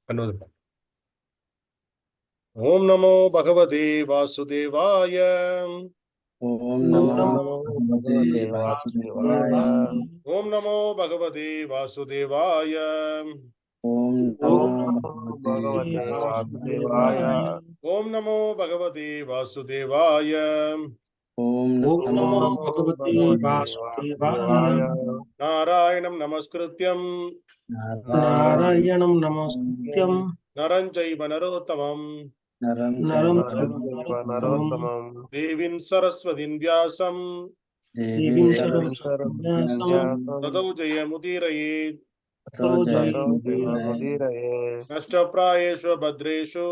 Another. Om Namo Bhagavate Vasudevaya. Om Namo Bhagavate Vasudevaya. Om Namo Bhagavate Vasudevaya. Om Namo Bhagavate Vasudevaya. Om Namo Bhagavate Vasudevaya. Om Namo Bhagavate Vasudevaya. Narayanam Namaskrityam Narayanam Namaskrityam Naram Chaiva Narottamam Narottamam Devim Saraswatim Vyasam Devim Saraswatim Tadau Jayamudiraye Jayamudiraye Nashtaprayeshu Bhadreshu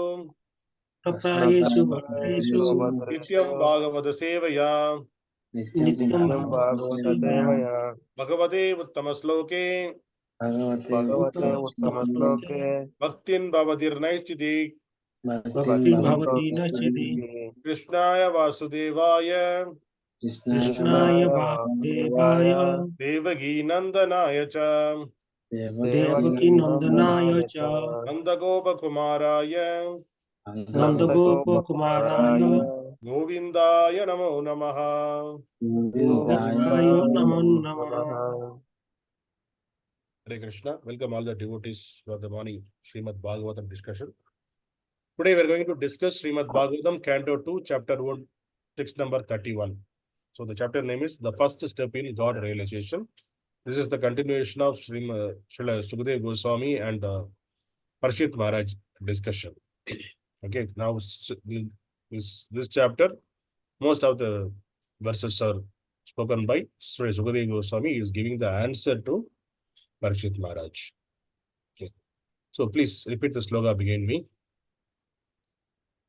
Nityam Bhagavata Sevaya Nityam Bhagavata Sevaya Bhagavate Uttamasloke Bhagavate Uttamasloke Bhaktin Bhavatir Naistiti Bhaktin Bhavati Nachiti Krishnaya Vasudevaya Krishnaya Vasudevaya Devagi Nandanaya Cha Devaki Nandanaya Cha Nandagopa Kumaraya Nandagopa Kumaraya Govindaya Namo Namaha. Govindaya Namo Namaha. Hare Krishna. Welcome all the devotees for the morning Srimad Bhagavatam discussion. Today we are going to discuss Srimad Bhagavatam, Canto 2, Chapter 1, text number 31. So the chapter name is The First Step in God Realization. This is the continuation of Srila Sukadeva Goswami and Parshit Maharaj discussion. Okay, now this chapter, most of the verses are spoken by Sri Sukadeva Goswami. He is giving the answer to Parshit Maharaj. Okay, so please repeat the sloga behind me.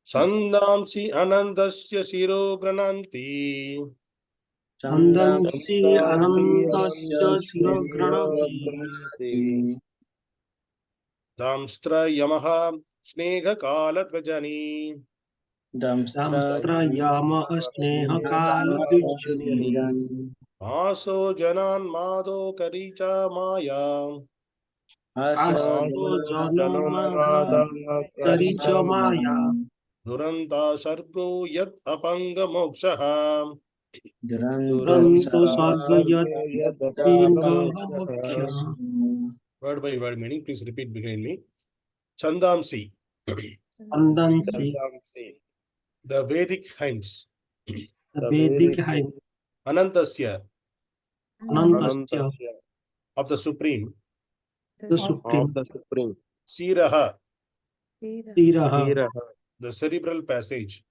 Chandāṁsy anantasya śiro gṛṇanti. Chandāṁsy anantasya śiro gṛṇanti. daṁṣṭrā yamaḥ sneha-kalā dvijāni. daṁṣṭrā yamaḥ sneha-kalā dvijāni. hāso janonmāda-karī māyā. hāso janonmāda-karī māyā. duranta-sargo yad-apāṅga-mokṣaḥ. duranta-sargo yad-apāṅga-mokṣaḥ. Word by word meaning, please repeat behind me. Chandāṁsy, the Vedic hymns. Anantasya, of the Supreme. Śiraḥ, the cerebral passage.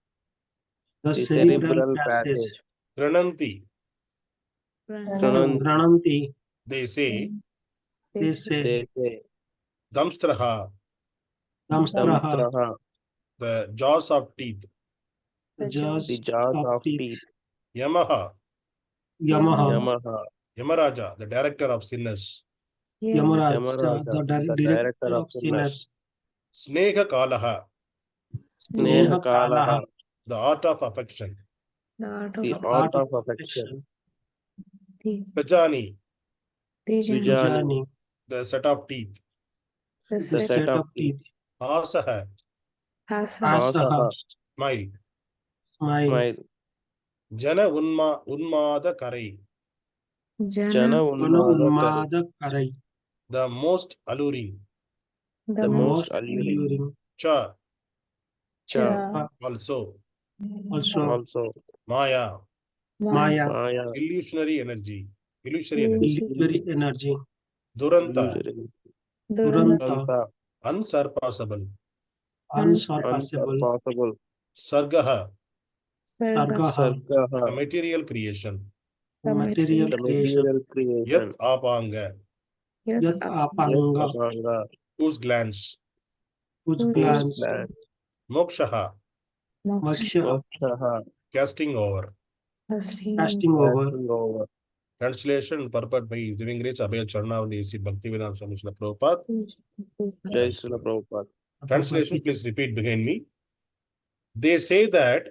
gṛṇanti, they say. daṁṣṭrāḥ, the jaws of teeth. Yamaḥ, Yamarāja, the director of sinners. Yamarāja, the director of sinners. sneha-kalāḥ, Sneha-kalāḥ, the art of affection. the art of affection. dvijāni, Dvijāni, the set of teeth. the set of teeth. hāsaḥ, hāsaḥ, smile. smile. jana-unmāda-karī, jana-unmāda-karī, the most alluring. the most alluring. Cha, Also, māyā, māyā, illusory energy. illusory energy. duranta, unsurpassable. sargaḥ, the material creation. yat-apāṅga, yat-apāṅga, whose glance. mokṣaḥ, casting over. Translation and purport by His Divine Grace Abhay Charnavali A.C. Bhaktivedanta Swami Srila Prabhupada. Jai Srila Prabhupada. Translation, please repeat behind me. They say that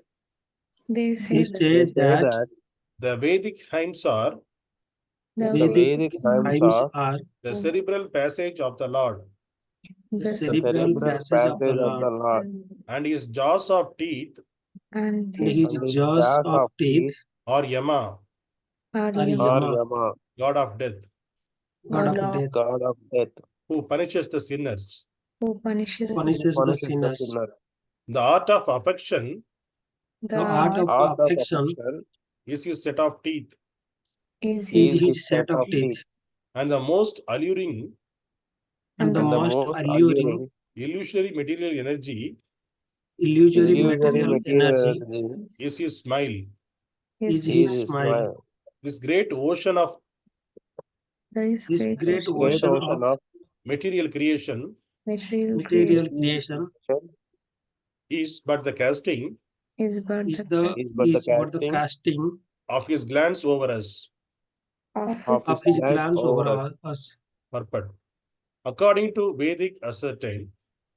the Vedic hymns are The Vedic hymns are the cerebral passage of the Lord. the cerebral passage of the Lord, and his jaws of teeth and and his his jaws of teeth are Yama, are are Yama, Yama, god of death, God of death, God of death, who punishes the sinners. who punishes punishes the sinners. sinner. The art of affection the The art of Art of affection affection is his set of teeth, is is his his set of teeth, and the most alluring and the and the most most alluring, illusory material energy illusory illusory material energy energy is his smile. is is is his his smile. This great ocean of this This great great ocean great ocean ocean of of material creation material material creation creation is but the casting is but is the is but the but the casting casting of his glance over us. of of his of his glance glance over over us. us. Purport. According to Vedic ascertain,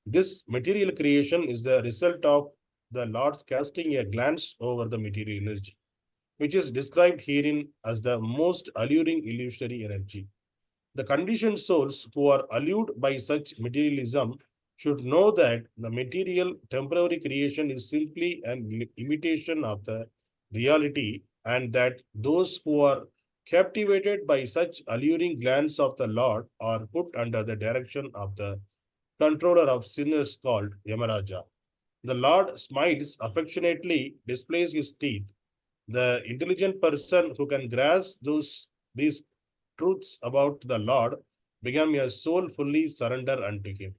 this material creation is the result of the Lord's casting a glance over the material energy, which is described herein as the most alluring illusory energy. The conditioned souls who are allured by such materialism should know that the material temporary creation is simply an imitation of the reality, and that those who are captivated by such alluring glance of the Lord are put under the direction of the controller of sinners called Yamarāja. The Lord smiles affectionately, displays his teeth. The intelligent person who can grasp these truths about the Lord become a soul fully surrender unto him.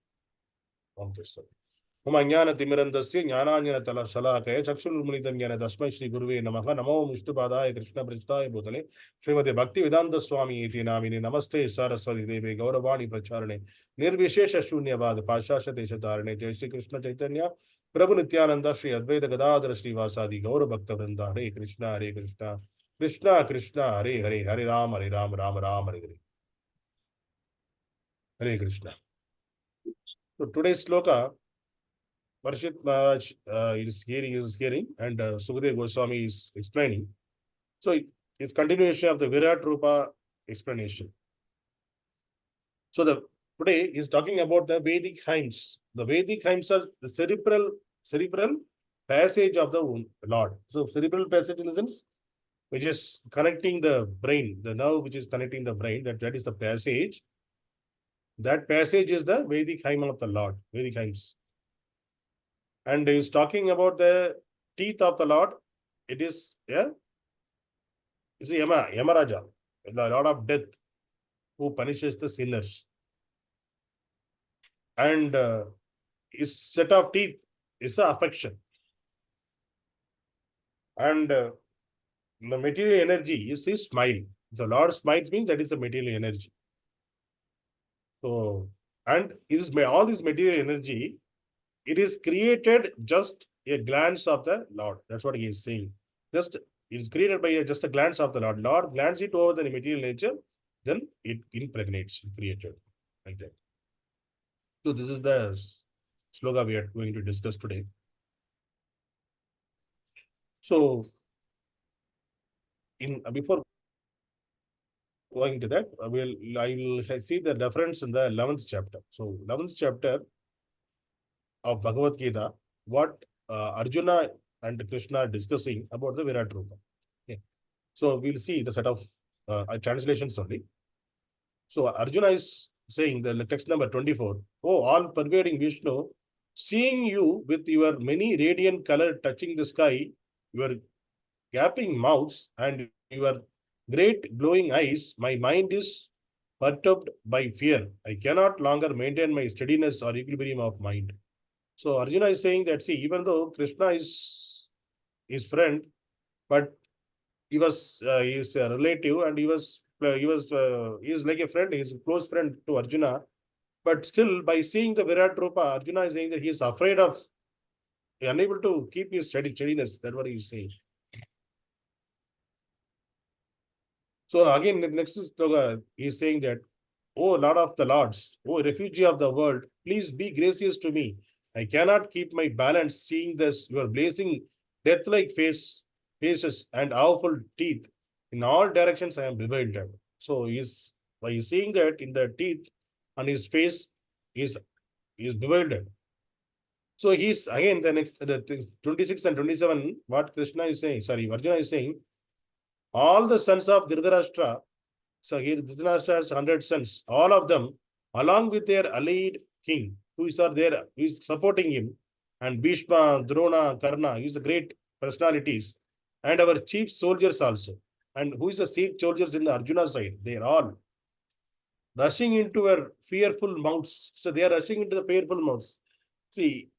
Timirandasya Jnanāñana Tala Shalakaya Chakshulmulidam Jnana Tasmai Shri Guruve Namaha Namo Vishnupadaya Krishna Pristaya Bhutale Srimati Bhakti Vedanta Swami Iti Namini Namaste Saraswati Devi Gauravani Pracharane Nirvishesha Shunyavad Pashasha Teshatarane Jai Shri Krishna Chaitanya Prabhu Nityananda Shri Advaita Gadadhara Shri Vasadi Gaura Bhakta Vrinda Hare Krishna Krishna Krishna Hare Hare Hare Ram Ram Ram Hare Hare Hare Krishna. So today's sloka Varshit Maharaj is hearing, and Sukadeva Goswami is explaining. So it's continuation of the Virat Rupa explanation. So today is talking about the Vedic hymns. The Vedic hymns are the cerebral passage of the Lord. So cerebral passage in the sense which is connecting the brain, the nerve which is connecting the brain, that is the passage. That passage is the Vedic hymn of the Lord, Vedic hymns. And he's talking about the teeth of the Lord. It is, you see, Yamarāja, the Lord of death, who punishes the sinners. And his set of teeth is the affection. And the material energy is his smile. The Lord smiles means that is the material energy. So, and all this material energy, it is created just a glance of the Lord. That's what he is saying. Just it is created by just a glance of the Lord. Lord glance it over the material nature, then it impregnates, created like that. So this is the sloka we are going to discuss today. So before going to that, I will see the reference in the 11th chapter. So 11th chapter of Bhagavad Gita, what Arjuna and Krishna are discussing about the Virat Rupa. Okay. So we'll see the set of translations only. So Arjuna is saying the text number 24, oh, all pervading Vishnu, seeing you with your many radiant color touching the sky, your gaping mouths and your great glowing eyes, my mind is perturbed by fear. I cannot longer maintain my steadiness or equilibrium of mind. So Arjuna is saying that, see, even though Krishna is his friend, but he is a relative, and he is like a friend, he is a close friend to Arjuna. But still, by seeing the Virat Rupa, Arjuna is saying that he is afraid of, unable to keep his steadiness. That's what he is saying. So again, the next sloka, he is saying that, O Lord of the Lords, O refugee of the world, please be gracious to me. I cannot keep my balance seeing this, your blazing death-like faces and awful teeth. In all directions, I am bewildered. So by seeing that in the teeth on his face, is He is bewildered. So he's again the next 26 and 27. What Krishna is saying, sorry, Arjuna is saying, all the sons of Dhritarashtra. So here Dhritarashtra has 100 sons. All of them, along with their allied king, who is there, who is supporting him, and Bhishma, Drona, Karna, he is the great personalities, and our chief soldiers also. And who is the chief soldiers in the Arjuna side? They are all rushing into a fearful mouths. So they are rushing into the fearful mouths. See,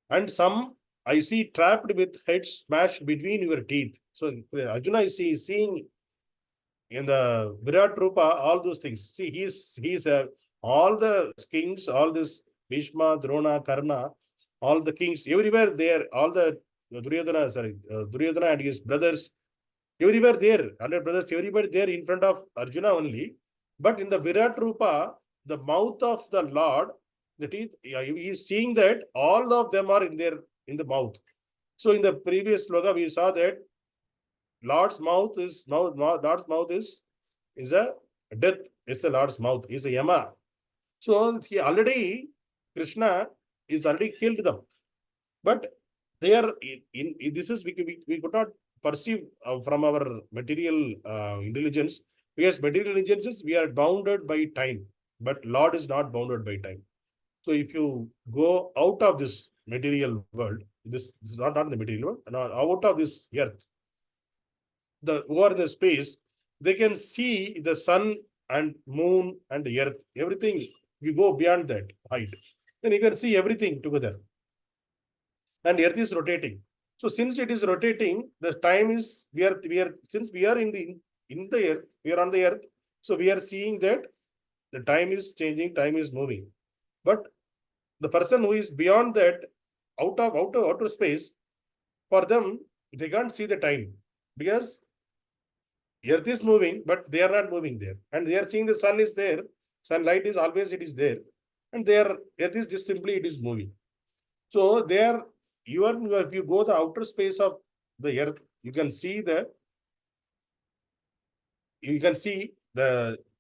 and some I see trapped with heads smashed between your teeth. So Arjuna is seeing in the Virat Rupa all those things. See, he's all the kings, all this Bhishma, Drona, Karna, all the kings, everywhere there, all the Duryodhana and his brothers, everywhere there, 100 brothers, everybody there in front of Arjuna only. But in the Virat Rupa, the mouth of the Lord, the teeth, he is seeing that all of them are in the mouth. So in the previous sloka, we saw that Lord's mouth is a death. It's the Lord's mouth. Is a Yama. So he already, Krishna is already killed them. But they are in this is we could not perceive from our material intelligence. Because material intelligence, we are bounded by time, but Lord is not bounded by time. So if you go out of this material world, this is not in the material world, out of this earth, over the space, they can see the sun and moon and the earth, everything. We go beyond that height, then you can see everything together. And earth is rotating. So since it is rotating, the time is since we are in the earth, we are on the earth. So we are seeing that the time is changing, time is moving. But the person who is beyond that, out of outer space, for them, they can't see the time because earth is moving, but they are not moving there. And they are seeing the sun is there. Sunlight is always, it is there. And earth is just simply, it is moving. So there, if you go the outer space of the earth, you can see the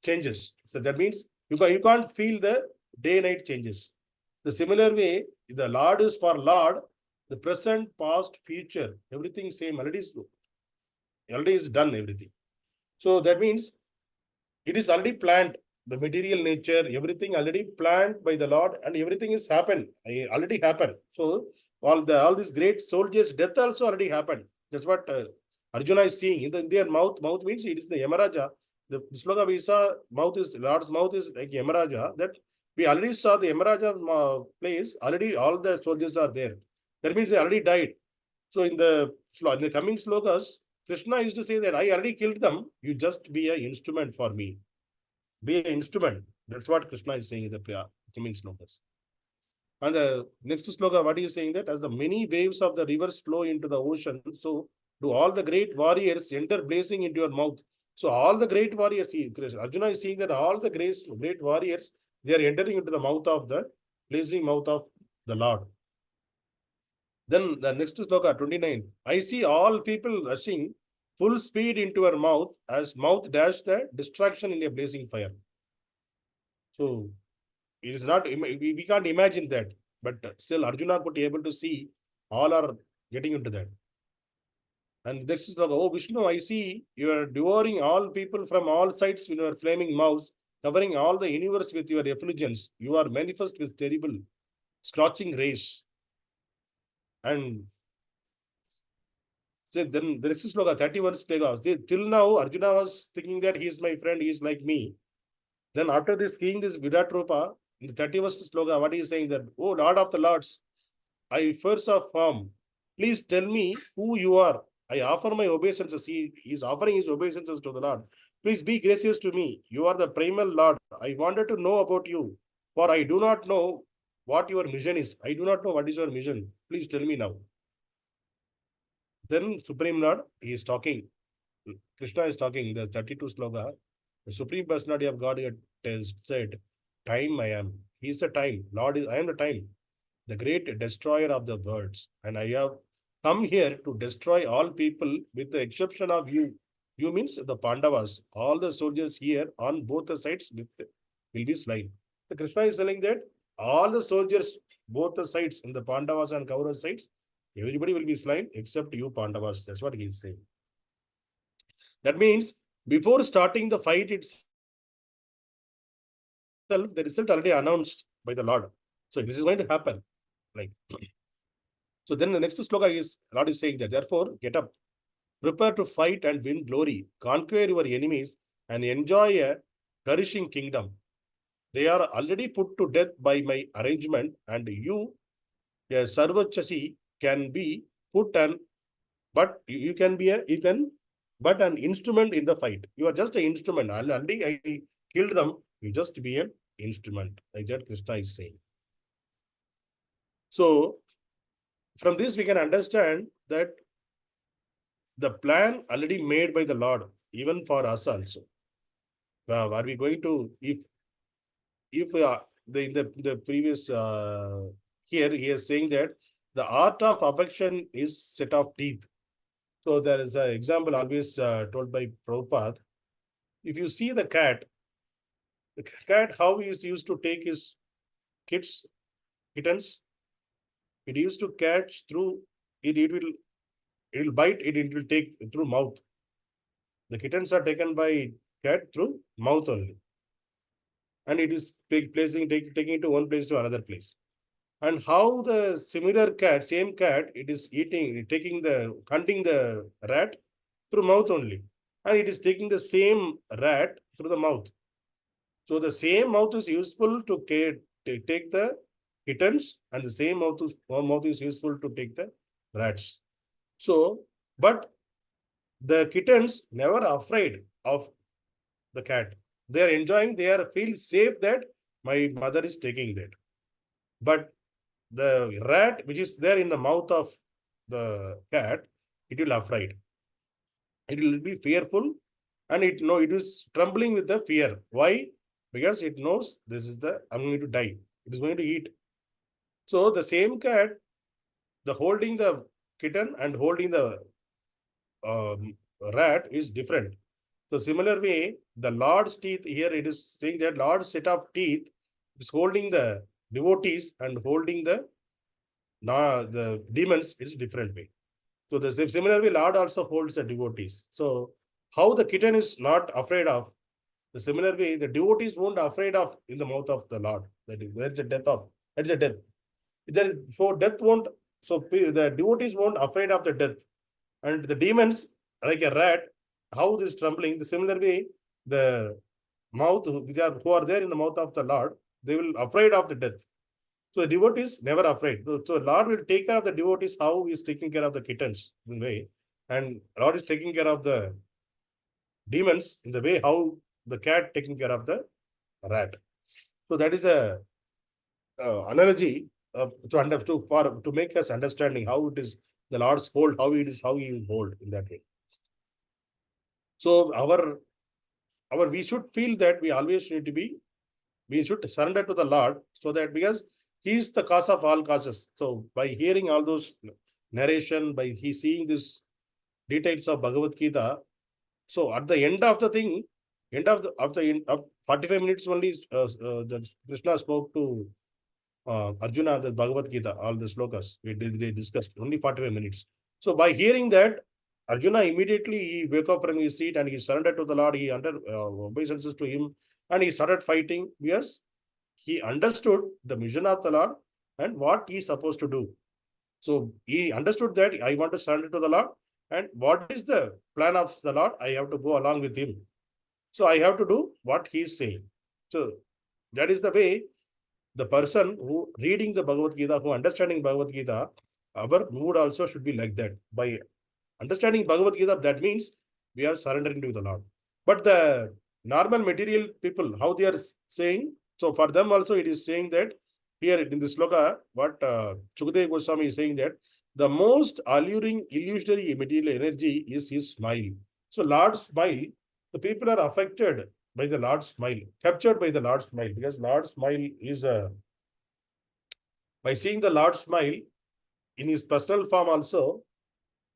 changes. So that means you can't feel the day-night changes. The similar way, the Lord is for Lord, the present, past, future, everything same, already is done, everything. So that means it is already planned, the material nature, everything already planned by the Lord, and everything is already happened. So all these great soldiers' death also already happened. That's what Arjuna is seeing. In their mouth means it is the Yamarāja. The sloka we saw, Lord's mouth is like Yamarāja. That we already saw the Yamarāja place, already all the soldiers are there. That means they already died. So in the coming slokas, Krishna used to say that I already killed them. You just be an instrument for me. Be an instrument. That's what Krishna is saying in the coming slokas. And the next sloka, what he is saying that as the many waves of the rivers flow into the ocean, so do all the great warriors enter blazing into your mouth. So all the great warriors, Arjuna is saying that all the great warriors, they are entering into the blazing mouth of the Lord. Then the next sloka, 29. I see all people rushing full speed into her mouth as mouth dash the destruction in a blazing fire. So it is not, we can't imagine that, but still Arjuna could be able to see all are getting into that. And next is like, oh Vishnu, I see you are devouring all people from all sides with your flaming mouths, covering all the universe with your effulgence. You are manifest with terrible, scorching rays. And so then the next sloka, 31 sloka. Till now, Arjuna was thinking that he is my friend, he is like me. Then after this, seeing this Virat Rupa, in the 31st sloka, what he is saying that, oh Lord of the Lords, I first affirm, please tell me who you are. I offer my obeisances. He is offering his obeisances to the Lord. Please be gracious to me. You are the primal Lord. I wanted to know about you, for I do not know what your mission is. I do not know what is your mission. Please tell me now. Then Supreme Lord, he is talking. Krishna is talking, the 32 sloka. The Supreme Personality of Godhead has said, time I am. He is the time. Lord is, I am the time. The great destroyer of the worlds. And I have come here to destroy all people with the exception of you. You means the Pandavas. All the soldiers here on both the sides will be slain. The Krishna is telling that all the soldiers, both the sides, in the Pandavas and Kauravas sides, everybody will be slain except you Pandavas. That's what he is saying. That means before starting the fight itself, the result already announced by the Lord. So this is going to happen. Like, so then the next sloka is, Lord is saying that, therefore, get up, prepare to fight and win glory, conquer your enemies and enjoy a flourishing kingdom. They are already put to death by my arrangement, and you, a sarvachasi, can be put an, but you can be a, you can, but an instrument in the fight. You are just an instrument. Already I killed them. You just be an instrument. Like that Krishna is saying. So from this we can understand that the plan already made by the Lord, even for us also. Are we going to, if the previous here he is saying that the art of affection is set of teeth. So there is an example always told by Prabhupada. If you see the cat how he is used to take his kittens, it used to catch through it. It will bite it. It will take through mouth. The kittens are taken by cat through mouth only, and it is taking it to one place to another place. And how the similar cat, same cat, it is hunting the rat through mouth only, and it is taking the same rat through the mouth. So the same mouth is useful to take the kittens, and the same mouth is useful to take the rats. So, but the kittens never afraid of the cat. They are enjoying, feel safe that my mother is taking that. But the rat, which is there in the mouth of the cat, it will afraid. It will be fearful, and it is trembling with the fear. Why? Because it knows this is I'm going to die. It is going to eat. So the same cat, the holding the kitten and holding the rat is different. So similar way, the Lord's teeth here, it is saying that Lord's set of teeth is holding the devotees and holding the demons. It's different way. So the similar way, Lord also holds the devotees. So how the kitten is not afraid of, the similar way, the devotees won't afraid of in the mouth of the Lord. That is, where is the death of? That is a death. So death won't. So the devotees won't afraid of the death, and the demons, like a rat, how this trembling. The similar way, the mouth who are there in the mouth of the Lord, they will afraid of the death. So the devotees never afraid. So Lord will take care of the devotees how he is taking care of the kittens in the way, and Lord is taking care of the demons in the way how the cat taking care of the rat. So that is a analogy to make us understanding how it is the Lord's hold, how he will hold in that way. So we should feel that we always need to be, we should surrender to the Lord, so that because he is the cause of all causes. So by hearing all those narration, by seeing this details of Bhagavad Gita, so at the end of the thing, of 45 minutes only, the Krishna spoke to Arjuna, the Bhagavad Gita, all the slokas they discussed, only 45 minutes. So by hearing that, Arjuna immediately he woke up from his seat and he surrendered to the Lord. He obeisances to him, and he started fighting because he understood the mission of the Lord and what he is supposed to do. So he understood that I want to surrender to the Lord, and what is the plan of the Lord? I have to go along with him. So I have to do what he is saying. So that is the way the person who reading the Bhagavad Gita, who understanding Bhagavad Gita, our mood also should be like that. By understanding Bhagavad Gita, that means we are surrendering to the Lord. But the normal material people, how they are saying, so for them also it is saying that here in this sloka, what Sukadeva Goswami is saying that the most alluring illusory material energy is his smile. So Lord's smile, the people are affected by the Lord's smile, captured by the Lord's smile, because Lord's smile is by seeing the Lord's smile in his personal form also,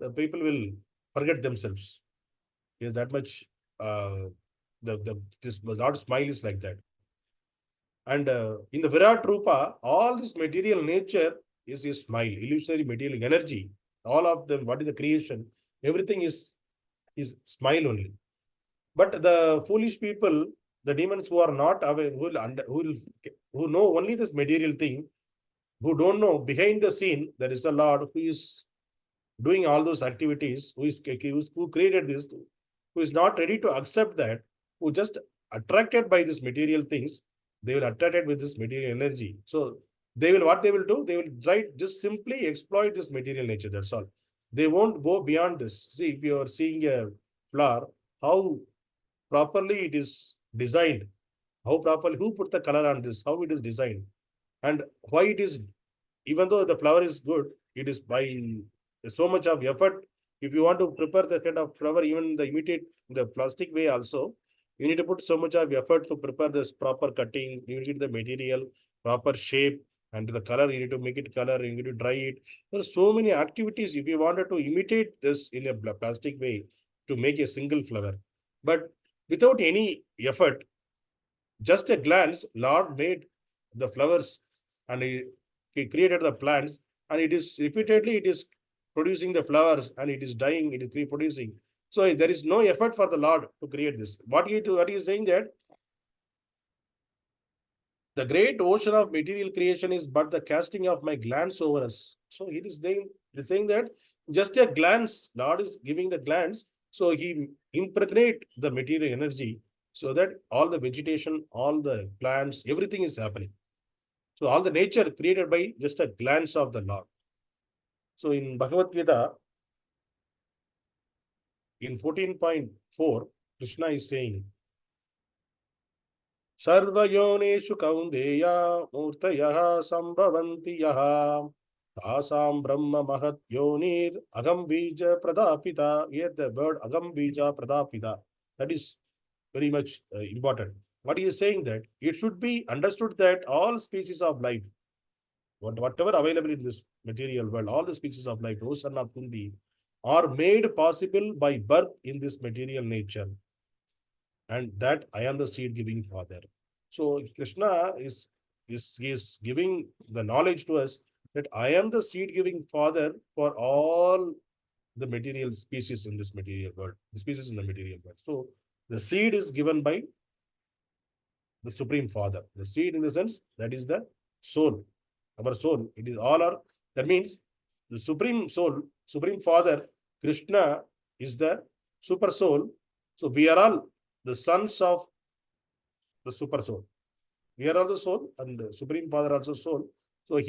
the people will forget themselves. Because that much this Lord's smile is like that. And in the Virat Rupa, all this material nature is a smile, illusory material energy. All of them, what is the creation? Everything is smile only. But the foolish people, the demons who are not aware, who know only this material thing, who don't know behind the scene, there is a Lord who is doing all those activities, who created this, who is not ready to accept that, who just attracted by these material things, they will attracted with this material energy. So what they will do, they will try just simply exploit this material nature, that's all. They won't go beyond this. See, if you are seeing a flower, how properly it is designed, how properly, who put the color on this, how it is designed, and why it is, even though the flower is good, it is by so much of effort. If you want to prepare the kind of flower, even the plastic way also, you need to put so much of effort to prepare this proper cutting, you need the material, proper shape, and the color, you need to make it color, you need to dry it. There are so many activities if you wanted to imitate this in a plastic way to make a single flower. But without any effort, just a glance, Lord made the flowers and he created the plants, and it is repeatedly, it is producing the flowers and it is dying, it is reproducing. So there is no effort for the Lord to create this. What he is saying that the great ocean of material creation is but the casting of my glance over us. So it is saying that just a glance, Lord is giving the glance. So he impregnate the material energy so that all the vegetation, all the plants, everything is happening. So all the nature created by just a glance of the Lord. So in Bhagavad Gita, in 14.4, Krishna is saying, Sarvayoneshu kaundeya murtayaha sambhavanti yaha tasam brahma mahat yonir agam bija pradapita. Here the word agam bija pradapita, that is very much important. What he is saying that it should be understood that all species of life, whatever available in this material world, all the species of life, O son of Kundi, are made possible by birth in this material nature. And that I am the seed-giving father. So Krishna is giving the knowledge to us that I am the seed-giving father for all the material species in this material world, the species in the material world. So the seed is given by the Supreme Father. The seed in the sense that is the soul, our soul. It is all our, that means the Supreme Soul, Supreme Father, Krishna is the super soul. So we are all the sons of the super soul. We are all the soul and the Supreme Father also soul. So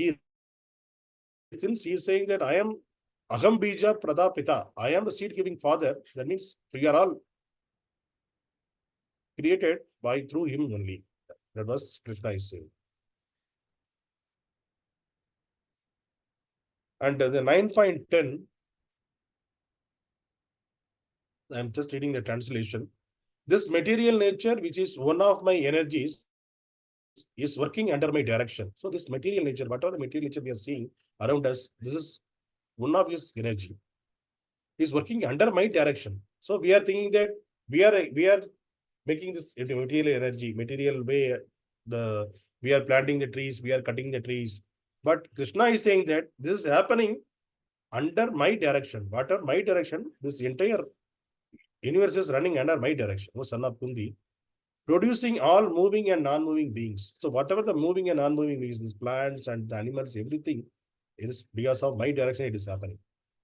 since he is saying that I am Agam Bija Pradapita, I am the seed-giving father, that means we are all created by through him only. That was Krishna is saying. And the 9.10, I am just reading the translation. This material nature, which is one of my energies, is working under my direction. So this material nature, whatever the material nature we are seeing around us, this is one of his energy. Is working under my direction. So we are thinking that we are making this material energy, material way. We are planting the trees, we are cutting the trees. But Krishna is saying that this is happening under my direction. What are my direction? This entire universe is running under my direction. O son of Kundi, producing all moving and non-moving beings. So whatever the moving and non-moving beings, these plants and the animals, everything, it is because of my direction it is happening.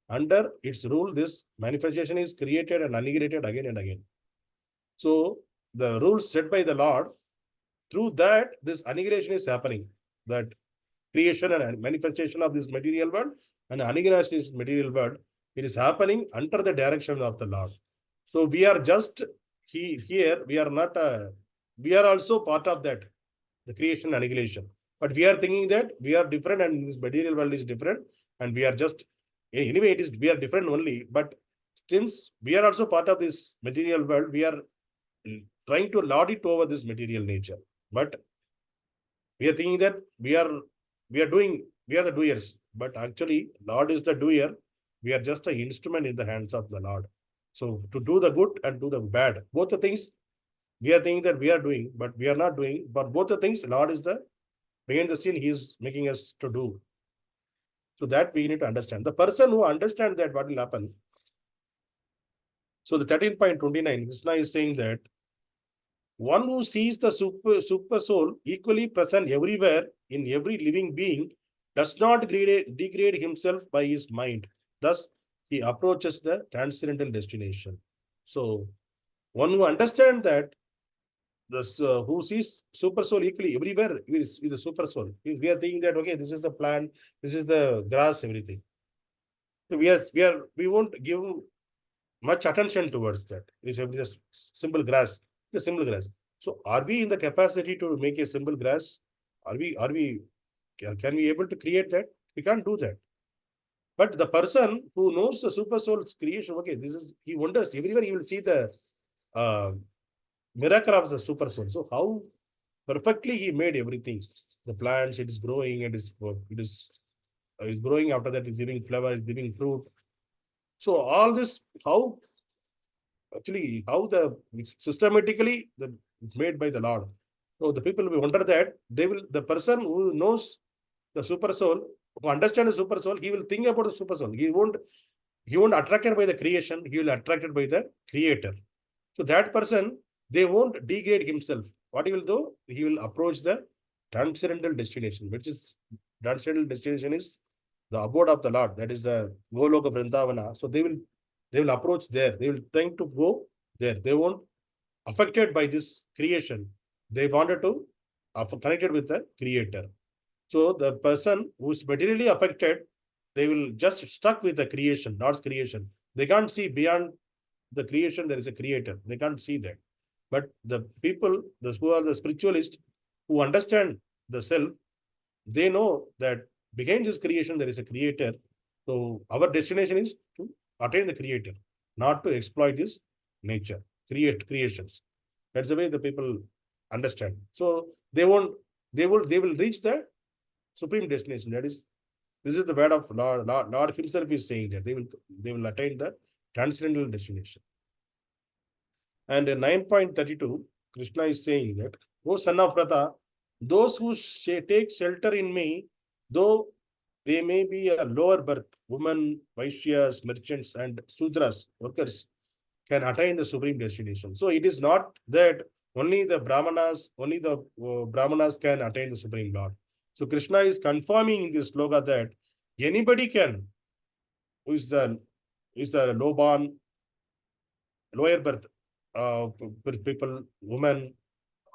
Under its rule, this manifestation is created and annihilated again and again. So the rules set by the Lord, through that this annihilation is happening. That creation and manifestation of this material world and annihilation of this material world, it is happening under the direction of the Lord. So we are just here, we are not, we are also part of that, the creation and annihilation. But we are thinking that we are different and this material world is different and we are just, anyway, we are different only. But since we are also part of this material world, we are trying to lord it over this material nature. But we are thinking that we are the doers. But actually, Lord is the doer. We are just an instrument in the hands of the Lord. So to do the good and do the bad, both the things, we are thinking that we are doing, but we are not doing. But both the things, Lord is the behind the scene, He is making us to do. So that we need to understand. The person who understands that, what will happen? So the 13.29, Krishna is saying that one who sees the super soul equally present everywhere in every living being does not degrade himself by his mind. Thus, he approaches the transcendental destination. So, one who understands that who sees super soul equally everywhere is a super soul. We are thinking that okay, this is the plant, this is the grass, everything. So we won't give much attention towards that. It's a simple grass, a simple grass. So are we in the capacity to make a simple grass? Can we able to create that? We can't do that. But the person who knows the super soul's creation, okay, he wonders everywhere. He will see the miracle of the super soul. So how perfectly he made everything. The plants, it is growing, it is growing. After that, it's giving flower, it's giving fruit. So all this, how the systematically made by the Lord. So the people will wonder that the person who knows the super soul, who understands the super soul, he will think about the super soul. He won't attracted by the creation, he will attracted by the creator. So that person, they won't degrade himself. What he will do? He will approach the transcendental destination, which is transcendental destination is the abode of the Lord. That is the Goloka Vrindavana. So they will approach there. They will think to go there. They won't affected by this creation. They wanted to connected with the creator. So the person who is materially affected, they will just stuck with the creation, God's creation. They can't see beyond the creation. There is a creator. They can't see that. But the people, who are the spiritualists, who understand the self, they know that behind this creation, there is a creator. So our destination is to attain the creator, not to exploit this nature, creations. That's the way the people understand. So they will reach the supreme destination. This is the word of Lord himself is saying that they will attain the transcendental destination. And in 9.32, Krishna is saying that, O son of Pratha, those who take shelter in me, though they may be a lower birth, women, Vaishyas, merchants, and Sudras, workers, can attain the supreme destination. So it is not that only the Brahmanas can attain the supreme Lord. So Krishna is confirming in this sloka that anybody can, who is the low-born, lower birth people, women,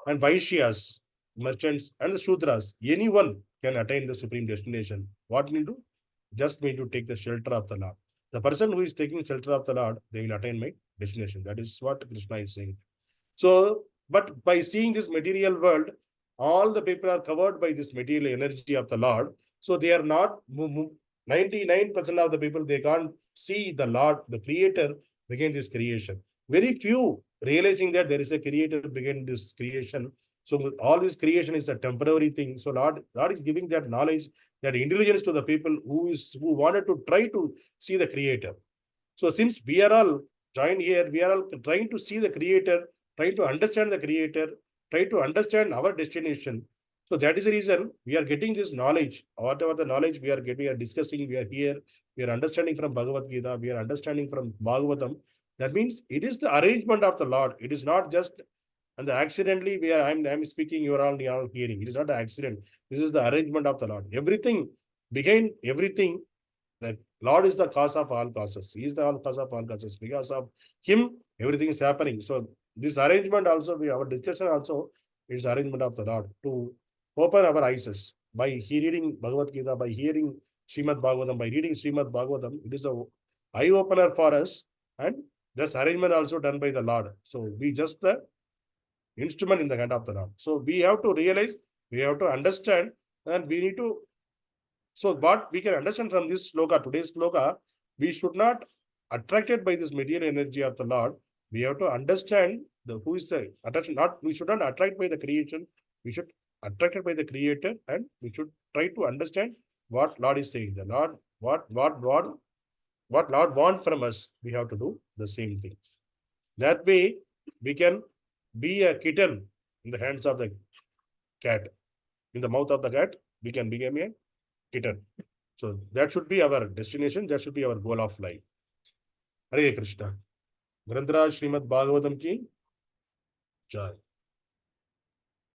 and Vaishyas, merchants, and the Shudras, anyone can attain the supreme destination. What need to do? Just need to take the shelter of the Lord. The person who is taking shelter of the Lord, they will attain my destination. That is what Krishna is saying. So, but by seeing this material world, all the people are covered by this material energy of the Lord. So they are not 99% of the people, they can't see the Lord, the creator behind this creation. Very few realizing that there is a creator behind this creation. So all this creation is a temporary thing. So Lord is giving that knowledge, that intelligence to the people who wanted to try to see the creator. So since we are all joined here, we are all trying to see the creator, trying to understand the creator, try to understand our destination. So that is the reason we are getting this knowledge. Whatever the knowledge we are getting, we are discussing, we are here, we are understanding from Bhagavad Gita, we are understanding from Bhagavatam. That means it is the arrangement of the Lord. It is not just and accidentally I'm speaking, you are all hearing. It is not an accident. This is the arrangement of the Lord. Everything, behind everything, the Lord is the cause of all causes. He is the all cause of all causes. Because of him, everything is happening. So this arrangement also, our discussion also, is arrangement of the Lord to open our eyes by reading Bhagavad Gita, by hearing Srimad Bhagavatam, by reading Srimad Bhagavatam. It is a eye opener for us, and this arrangement also done by the Lord. So we just the instrument in the hand of the Lord. So we have to realize, we have to understand, and we need to. So what we can understand from this sloka, today's sloka, we should not attracted by this material energy of the Lord. We have to understand who is the attachment. We should not attract by the creation. We should attracted by the creator, and we should try to understand what Lord is saying. The Lord, what Lord wants from us, we have to do the same thing. That way we can be a kitten in the hands of the cat. In the mouth of the cat, we can become a kitten. So that should be our destination. That should be our goal of life. Hare Krishna. Granthara Srimad Bhagavatam ki jai.